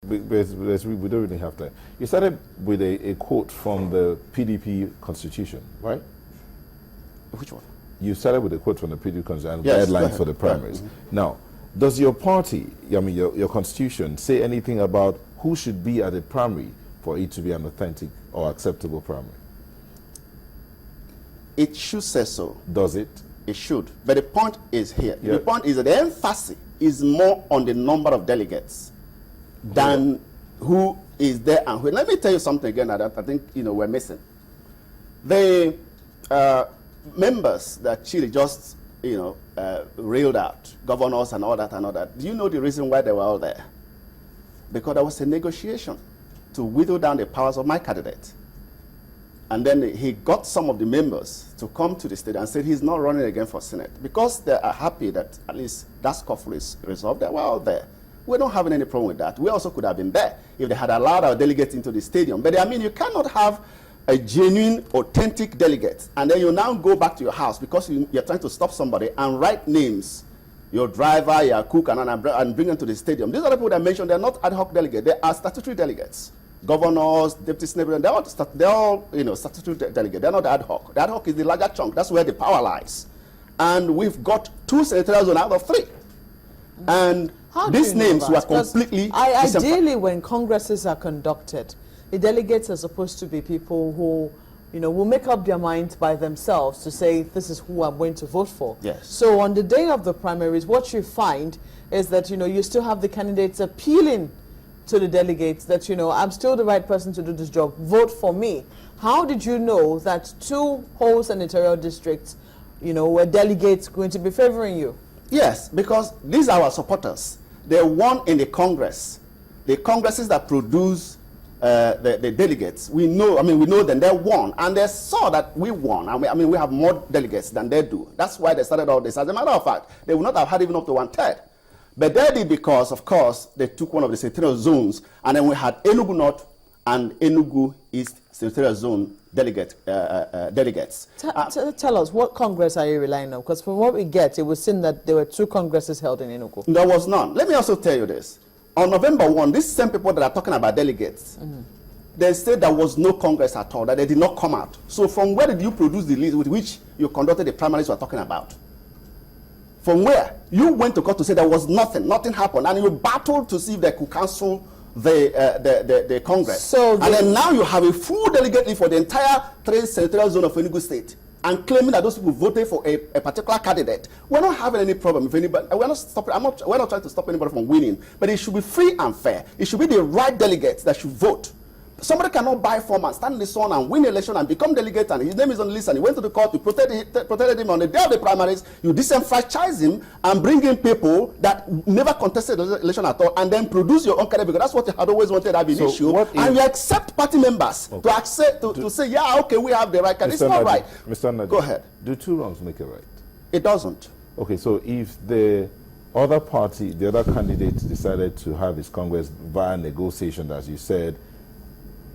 we don't really have time. You started with a quote from the PDP constitution, right? Which one? You started with a quote from the PDP constitution, yes, guidelines for the primaries. Now, does your party, I mean your constitution, say anything about who should be at a primary for it to be an authentic or acceptable primary? It should say so. Does it? It should. But the point is here. Yeah. The point is that the emphasis is more on the number of delegates than who is there and who. Let me tell you something again that I think we're missing. The members that Chile just railed out, governors and all that. Do you know the reason why they were all there? Because there was a negotiation to whittle down the powers of my candidate. And then he got some of the members to come to the state and said he's not running again for Senate. Because they are happy that at least that scuffle is resolved, they were all there. We're not having any problem with that. We also could have been there if they had allowed our delegates into the stadium. But I mean, you cannot have a genuine, authentic delegate, and then you now go back to your house because you're trying to stop somebody and write names, your driver, your cook, and bring them to the stadium. These are the people that I mentioned. They're not ad hoc delegates. They are statutory delegates. Governors, deputy senators, they're all statutory delegates. They're not ad hoc. The ad hoc is the larger chunk. That's where the power lies. And we've got 2 senatorial zones out of 3. And these names were completely... Ideally, when congresses are conducted, the delegates are supposed to be people who, will make up their minds by themselves to say, this is who I'm going to vote for. Yes. So on the day of the primaries, what you find is that, you still have the candidates appealing to the delegates that, I'm still the right person to do this job. Vote for me. How did you know that 2 whole senatorial districts, were delegates going to be favoring you? Yes, because these are our supporters. They won in the Congress. The Congresses that produce the delegates, we know them, they won. And they saw that we won. We have more delegates than they do. That's why they started all this. As a matter of fact, they would not have had even up to 1/3. But they did because, of course, they took one of the senatorial zones, and then we had Enugu North and Enugu East senatorial zone delegates. Tell us, what Congress are you relying on? Because from what we get, it was seen that there were 2 congresses held in Enugu. There was none. Let me also tell you this. On November 1, these same people that are talking about delegates, they said there was no Congress at all, that they did not come out. So from where did you produce the list with which you conducted the primaries you are talking about? From where? You went to court to say there was nothing happened, and you battled to see if they could cancel the Congress. And then now you have a full delegate list for the entire 3 senatorial zone of Enugu State, and claiming that those people voted for a particular candidate. We're not having any problem if anybody. We're not trying to stop anybody from winning, but it should be free and fair. It should be the right delegates that should vote. Somebody cannot buy form and stand in the sun and win election and become delegate, and his name is on the list, and he went to the court, you protected him on the day of the primaries, you disenfranchise him and bring in people that never contested the election at all, and then produce your own candidate, because that's what you had always wanted to have an issue. And you accept party members to say, yeah, okay, we have the right candidate. It's not right. Mr. Nadi, go ahead. Do 2 wrongs make it right? It doesn't. Okay, so if the other party, the other candidate decided to have his Congress via negotiation, as you said,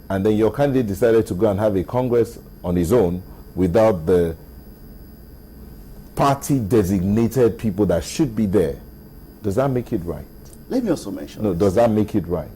and then your candidate decided to go and have a Congress on his own without the party-designated people that should be there, does that make it right? Let me also mention No, does that make it right?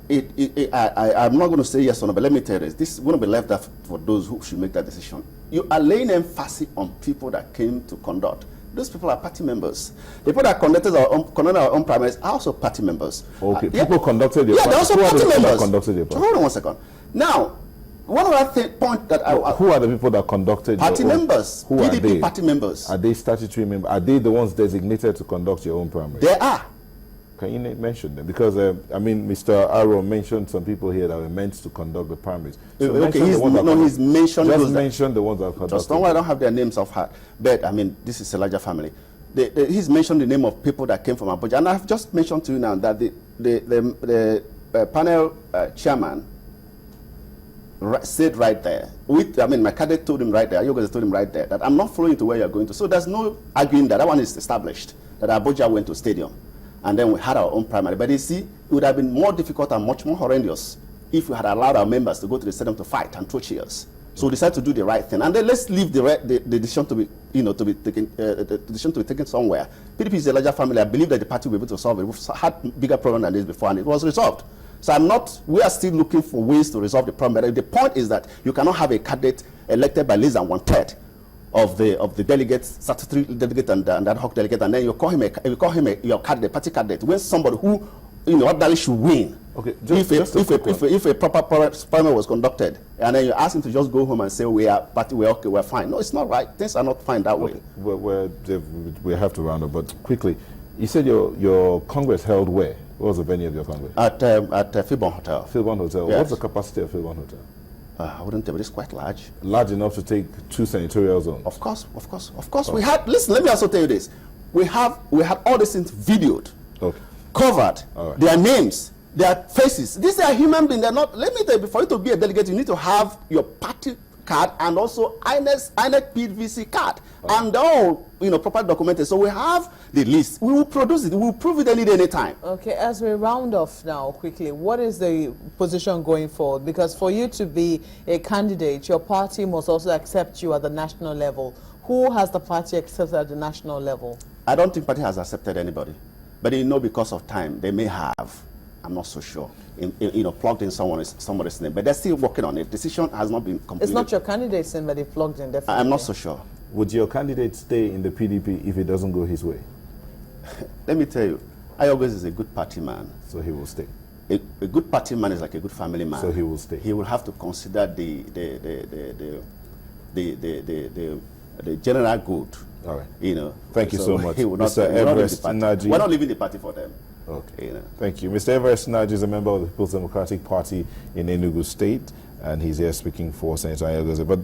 I'm not going to say yes or no, but let me tell you this. This is going to be left up for those who should make that decision. You are laying emphasis on people that came to conduct. Those people are party members. The people that conducted our own primaries are also party members. Okay, people conducted your they're also party members. So hold on 1 second. Now, one other point that who are the people that conducted party members? Who PDP are they? Party members. Are they statutory members? Are they the ones designated to conduct your own primary? They are. Can you mention them? Because Mr. Arrow mentioned some people here that were meant to conduct the primaries. So okay, he's mentioned just mention the ones that conducted. Just don't worry, I don't have their names off heart. But this is a larger family. He's mentioned the name of people that came from Abuja, and I've just mentioned to you now that the panel chairman said right there, my candidate told him right there, you guys told him right there, that I'm not following to where you're going to. So there's no arguing that one is established, that Abuja went to stadium, and then we had our own primary. But you see, it would have been more difficult and much more horrendous if we had allowed our members to go to the stadium to fight and throw cheers. So we decided to do the right thing, and then let's leave the decision to be, the decision to be taken somewhere. PDP is a larger family. I believe that the party will be able to solve it. We've had bigger problems than this before, and it was resolved. So we are still looking for ways to resolve the problem. But the point is that you cannot have a candidate elected by less than 1/3 of the delegates, statutory delegate and ad hoc delegate, and then you call him your candidate, party candidate, when somebody who ordinarily should win. Okay, if a proper primary was conducted, and then you ask him to just go home and say we're okay, we're fine. No, it's not right. Things are not fine that way. We have to round up, but quickly, you said your Congress held where? What was the venue of your Congress? At Filbon Hotel. Filbon Hotel. Yes. What's the capacity of Filbon Hotel? I wouldn't tell you, but it's quite large. Large enough to take 2 senatorial zones? Of course. Oh. We had, listen, let me also tell you this. We had all these things videoed, covered, their names, their faces. These are human beings. They're not, let me tell you, for you to be a delegate, you need to have your party card and also INEC PVC card. And all, properly documented. So we have the list. We will produce it. We will prove it any day, any time. Okay, as we round off now, quickly, what is the position going forward? Because for you to be a candidate, your party must also accept you at the national level. Who has the party accepted at the national level? I don't think party has accepted anybody. But because of time, they may have. I'm not so sure. Plugged in somebody's name. But they're still working on it. Decision has not been completed. It's not your candidate's name, but they plugged in, definitely. I'm not so sure. Would your candidate stay in the PDP if it doesn't go his way? Let me tell you, Ayogo is a good party man. So he will stay. A good party man is like a good family man. So he will stay. He will have to consider the general good. All right. Thank you so much. He will not, Mr. Everest Naji. We're not leaving the party for them. Okay. Thank you. Mr. Everest Naji is a member of the People's Democratic Party in Enugu State, and he's here speaking for Senator Ayogo. But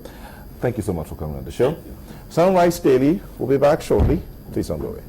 thank you so much for coming on the show. Sunrise Daily will be back shortly. Please don't go away.